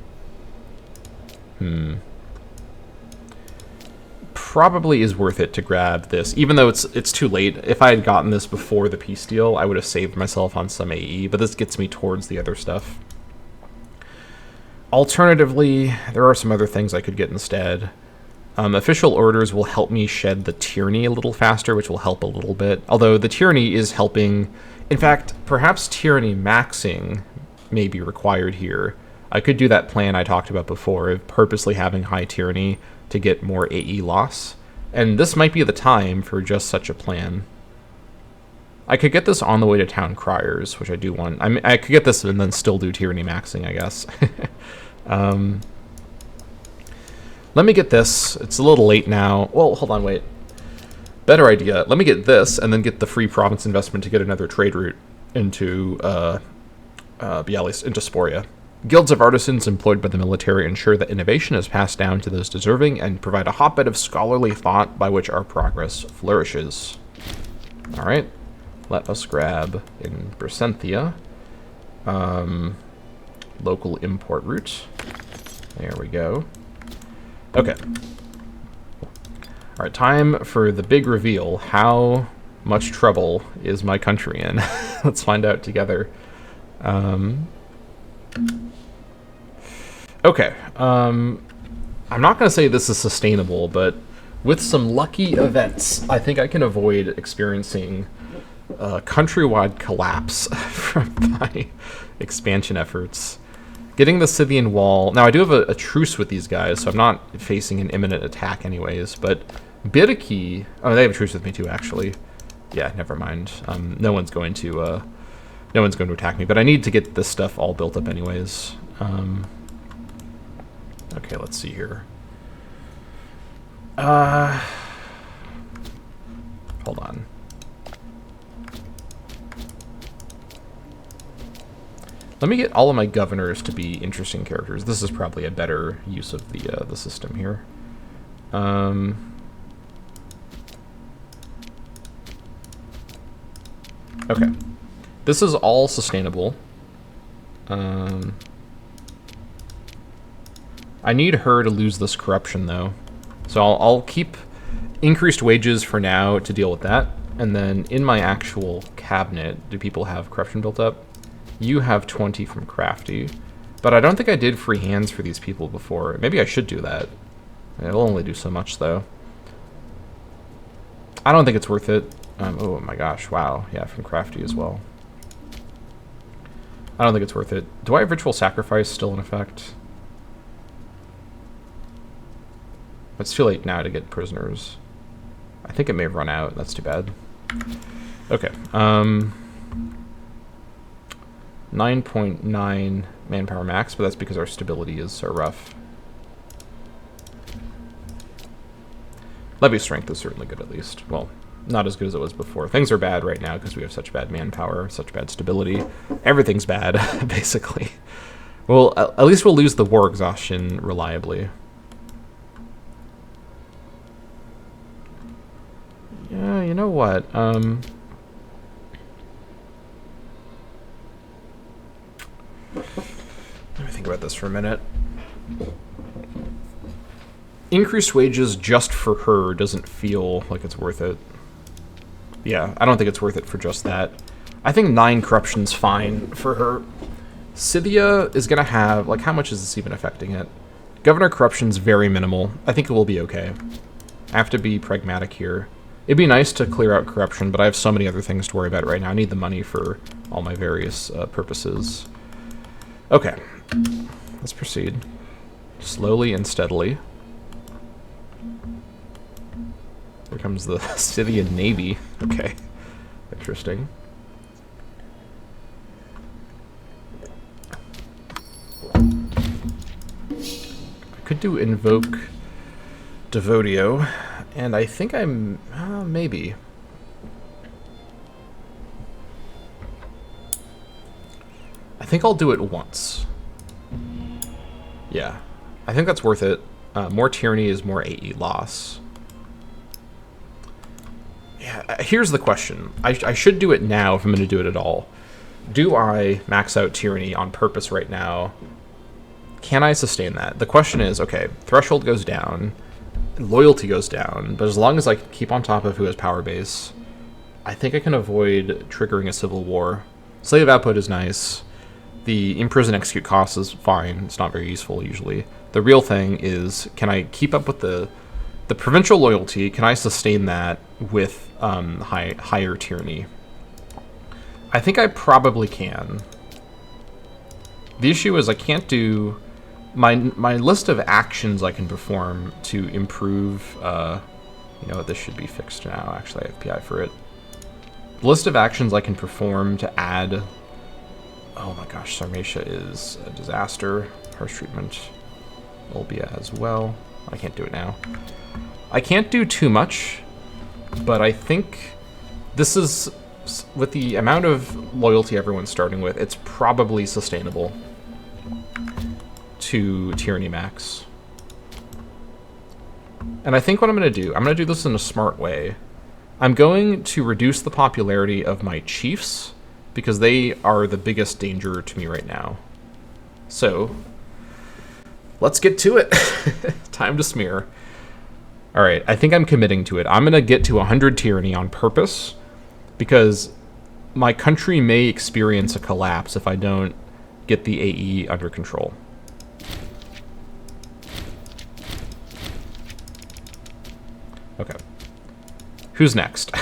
Probably is worth it to grab this, even though it's too late. If I had gotten this before the peace deal, I would have saved myself on some AE, but this gets me towards the other stuff. Alternatively, there are some other things I could get instead. Official orders will help me shed the tyranny a little faster, which will help a little bit. Although the tyranny is helping. In fact, perhaps tyranny maxing may be required here. I could do that plan I talked about before of purposely having high tyranny to get more AE loss. And this might be the time for just such a plan. I could get this on the way to Town Criers, which I do want. I mean, I could get this and then still do tyranny maxing, I guess. Let me get this. It's a little late now. Well, hold on, wait. Better idea. Let me get this and then get the free province investment to get another trade route into Bialis, into Sporia. Guilds of artisans employed by the military ensure that innovation is passed down to those deserving and provide a hotbed of scholarly thought by which our progress flourishes. All right. Let us grab in Bersenthia. Local import route. There we go. Okay. All right, time for the big reveal. How much trouble is my country in? Let's find out together. Okay. I'm not going to say this is sustainable, but with some lucky events, I think I can avoid experiencing countrywide collapse from my expansion efforts. Getting the Scythian wall... Now, I do have a truce with these guys, so I'm not facing an imminent attack anyways, but Bidaki... Oh, they have a truce with me too, actually. Yeah, never mind. No one's going to attack me, but I need to get this stuff all built up anyways. Okay, let's see here. Hold on. Let me get all of my governors to be interesting characters. This is probably a better use of the system here. Okay. This is all sustainable. I need her to lose this corruption, though. So I'll keep increased wages for now to deal with that. And then in my actual cabinet, do people have corruption built up? You have 20 from Crafty. But I don't think I did free hands for these people before. Maybe I should do that. It'll only do so much, though. I don't think it's worth it. Oh my gosh, wow. Yeah, from Crafty as well. I don't think it's worth it. Do I have Ritual Sacrifice still in effect? It's too late now to get prisoners. I think it may have run out. That's too bad. Okay. 9.9 manpower max, but that's because our stability is so rough. Levy strength is certainly good, at least. Well, not as good as it was before. Things are bad right now because we have such bad manpower, such bad stability. Everything's bad, basically. Well, at least we'll lose the war exhaustion reliably. Yeah, you know what? Let me think about this for a minute. Increased wages just for her doesn't feel like it's worth it. Yeah, I don't think it's worth it for just that. I think 9 corruption's fine for her. Scythia is going to have... Like, how much is this even affecting it? Governor corruption's very minimal. I think it will be okay. I have to be pragmatic here. It'd be nice to clear out corruption, but I have so many other things to worry about right now. I need the money for all my various purposes. Okay. Let's proceed. Slowly and steadily. Here comes the Scythian Navy. Okay. Interesting. I could do Invoke Devotio, and I think I'm... maybe. I think I'll do it once. Yeah. I think that's worth it. More tyranny is more AE loss. Yeah, here's the question. I should do it now if I'm going to do it at all. do I max out tyranny on purpose right now? Can I sustain that? The question is, okay, threshold goes down, loyalty goes down, but as long as I keep on top of who has power base, I think I can avoid triggering a civil war. Slave output is nice. The imprison execute cost is fine. It's not very useful usually. The real thing is, can I keep up with the provincial loyalty? Can I sustain that with higher tyranny? I think I probably can. The issue is I can't do my list of actions I can perform to improve. You know what? This should be fixed now. Actually, I have PI for it. The list of actions I can perform to add. Oh my gosh, Sarmatia is a disaster. Harsh treatment. Olbia as well. I can't do it now. I can't do too much, but I think this is, with the amount of loyalty everyone's starting with, it's probably sustainable to tyranny max. And I think what I'm going to do, I'm going to do this in a smart way. I'm going to reduce the popularity of my chiefs because they are the biggest danger to me right now. So, let's get to it. Time to smear. All right, I think I'm committing to it. I'm going to get to 100 tyranny on purpose because my country may experience a collapse if I don't get the AE under control. Okay. Who's next?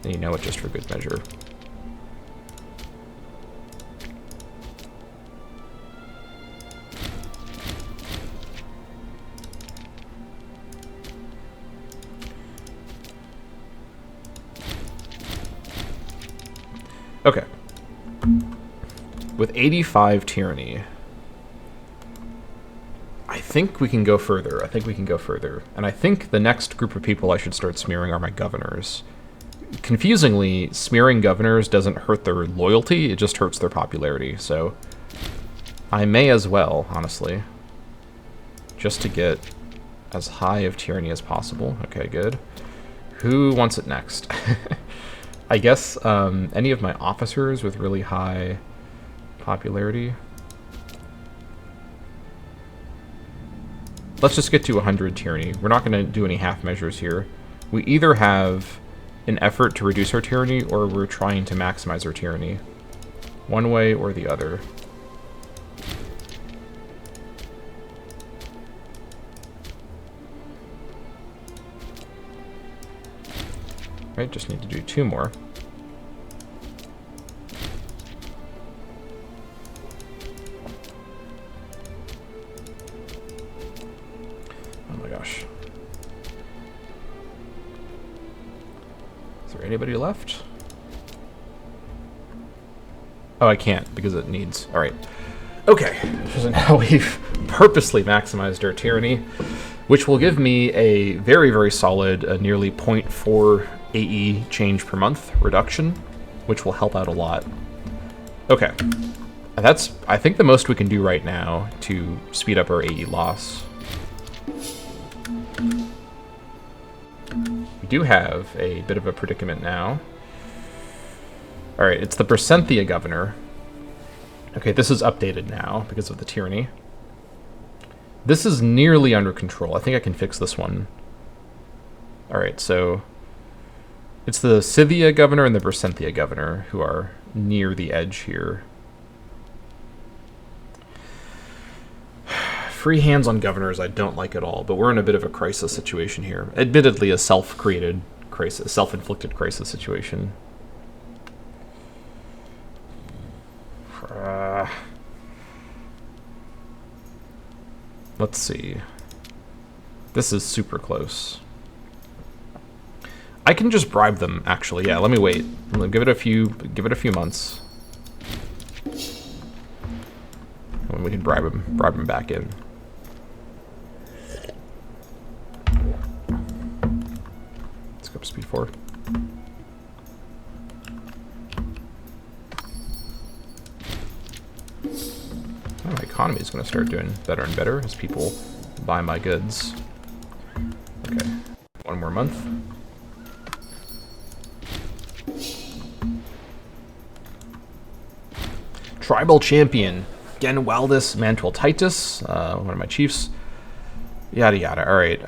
You know it, just for good measure. Okay. With 85 tyranny, I think we can go further. And I think the next group of people I should start smearing are my governors. Confusingly, smearing governors doesn't hurt their loyalty, it just hurts their popularity, so I may as well, honestly, just to get as high of tyranny as possible. Okay, good. Who wants it next? I guess any of my officers with really high popularity. Let's just get to 100 tyranny. We're not going to do any half measures here. We either have an effort to reduce our tyranny, or we're trying to maximize our tyranny. One way or the other. Right, just need to do 2 more. Oh my gosh. Is there anybody left? Oh, I can't because it needs... Alright. Okay, so now we've purposely maximized our tyranny, which will give me a very, very solid nearly 0.4 AE change per month reduction, which will help out a lot. Okay. That's, I think, the most we can do right now to speed up our AE loss. We do have a bit of a predicament now. Alright, it's the Bersenthia governor. Okay, this is updated now because of the tyranny. This is nearly under control. I think I can fix this one. Alright, so it's the Scythia governor and the Bersenthia governor who are near the edge here. Free hands on governors I don't like at all, but we're in a bit of a crisis situation here. Admittedly, a self-created crisis, self-inflicted crisis situation. Let's see. This is super close. I can just bribe them, actually. Yeah, let me wait. I'm gonna give it a few months. And we can bribe them back in. Let's go up to speed 4. Oh, my economy is going to start doing better and better as people buy my goods. Okay, 1 more month. Tribal champion, Genwaldus Mantual Titus, one of my chiefs. Yada yada. All right.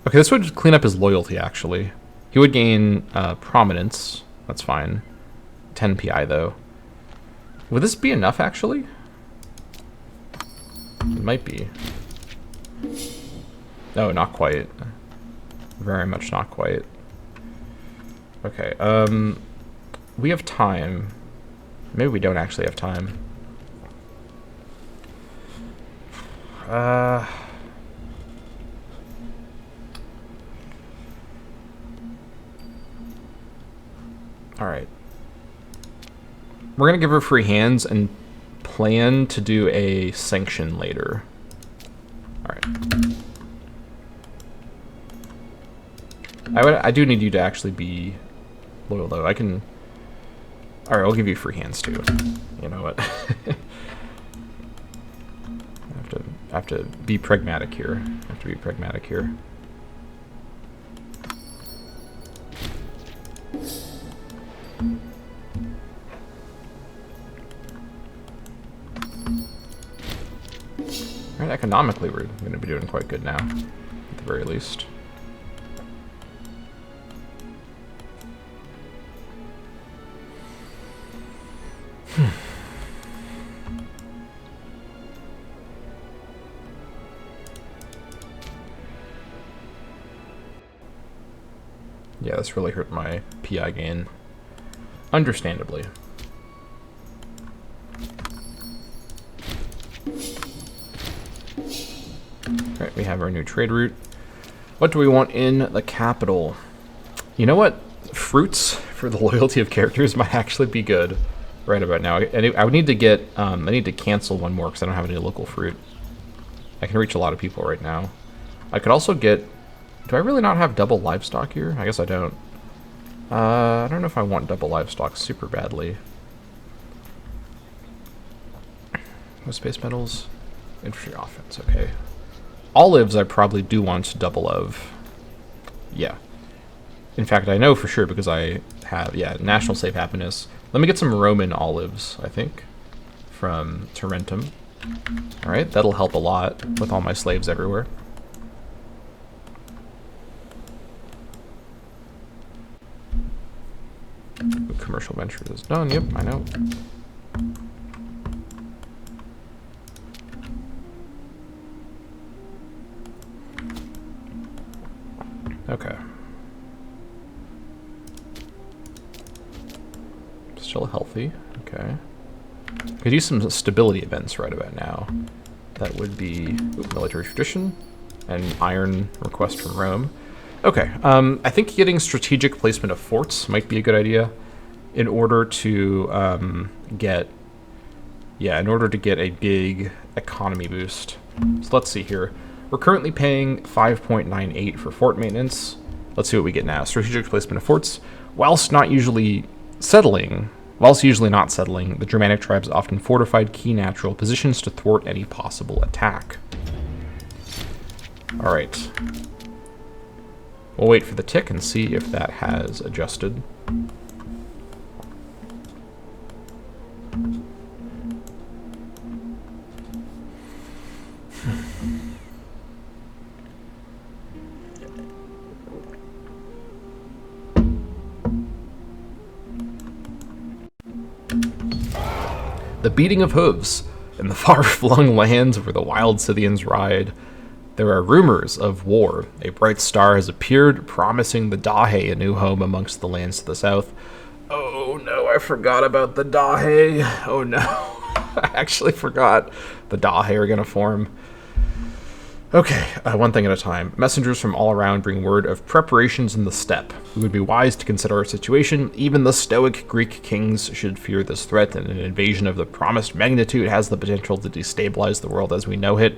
Okay, this would clean up his loyalty. Actually, he would gain prominence. That's fine. 10 PI though. Would this be enough? Actually, it might be. No, not quite. Very much not quite. Okay. We have time. Maybe we don't actually have time. Alright. We're gonna give her free hands and plan to do a sanction later. Alright. I do need you to actually be loyal though. I can... Alright, I'll give you free hands too. You know what? I have to be pragmatic here. Alright, economically we're going to be doing quite good now, at the very least. Yeah, this really hurt my PI gain. Understandably. Alright, we have our new trade route. What do we want in the capital? You know what? Fruits for the loyalty of characters might actually be good right about now. I would need to get, I need to cancel one more because I don't have any local fruit. I can reach a lot of people right now. I could also get... Do I really not have double livestock here? I guess I don't. I don't know if I want double livestock super badly. No space metals. Infantry offense, okay. Olives I probably do want double of. Yeah. In fact, I know for sure because I have, yeah, National Save Happiness. Let me get some Roman olives, I think, from Tarentum. Alright, that'll help a lot with all my slaves everywhere. Commercial ventures is done. Yep, I know. Okay. Still healthy. Okay. Could use some stability events right about now. That would be military tradition and iron request from Rome. Okay. I think getting strategic placement of forts might be a good idea. In order to get a big economy boost. So let's see here. We're currently paying 5.98 for fort maintenance. Let's see what we get now. Strategic placement of forts. Whilst usually not settling, the Germanic tribes often fortified key natural positions to thwart any possible attack. All right. We'll wait for the tick and see if that has adjusted. The beating of hooves in the far-flung lands where the wild Scythians ride. There are rumors of war. A bright star has appeared, promising the Dahe a new home amongst the lands to the south. Oh no, I forgot about the Dahe. Oh no, I actually forgot the Dahe are going to form. Okay, one thing at a time. Messengers from all around bring word of preparations in the steppe. We would be wise to consider our situation. Even the stoic Greek kings should fear this threat, and an invasion of the promised magnitude has the potential to destabilize the world as we know it.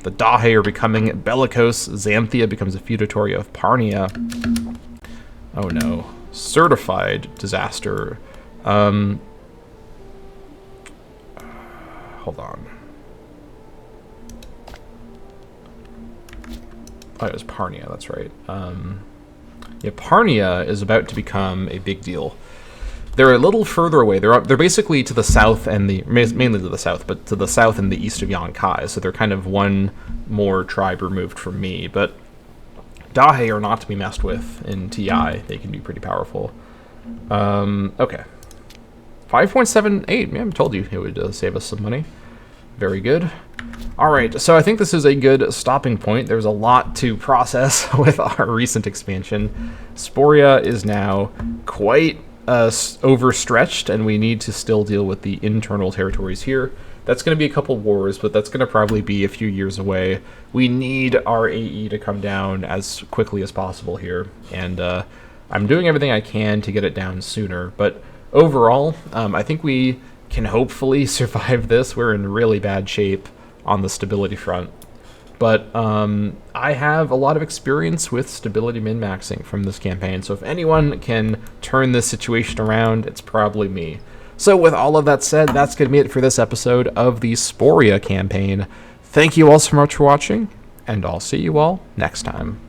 The Dahe are becoming bellicose. Xanthia becomes a feudatory of Parnia. Oh no. Certified disaster. Hold on. Oh, it was Parnia, that's right. Yeah, Parnia is about to become a big deal. They're a little further away. They're basically to the south and mainly to the south, but to the south and the east of Yonkai. So they're kind of one more tribe removed from me. But Dahe are not to be messed with in TI. They can be pretty powerful. Okay. 5.78. Man, I told you it would save us some money. Very good. All right, so I think this is a good stopping point. There's a lot to process with our recent expansion. Sporia is now quite overstretched, and we need to still deal with the internal territories here. That's going to be a couple wars, but that's going to probably be a few years away. We need our AE to come down as quickly as possible here, and I'm doing everything I can to get it down sooner. But overall, I think we can hopefully survive this. We're in really bad shape on the stability front. But I have a lot of experience with stability min-maxing from this campaign, so if anyone can turn this situation around, it's probably me. So with all of that said, that's going to be it for this episode of the Sporia campaign. Thank you all so much for watching, and I'll see you all next time.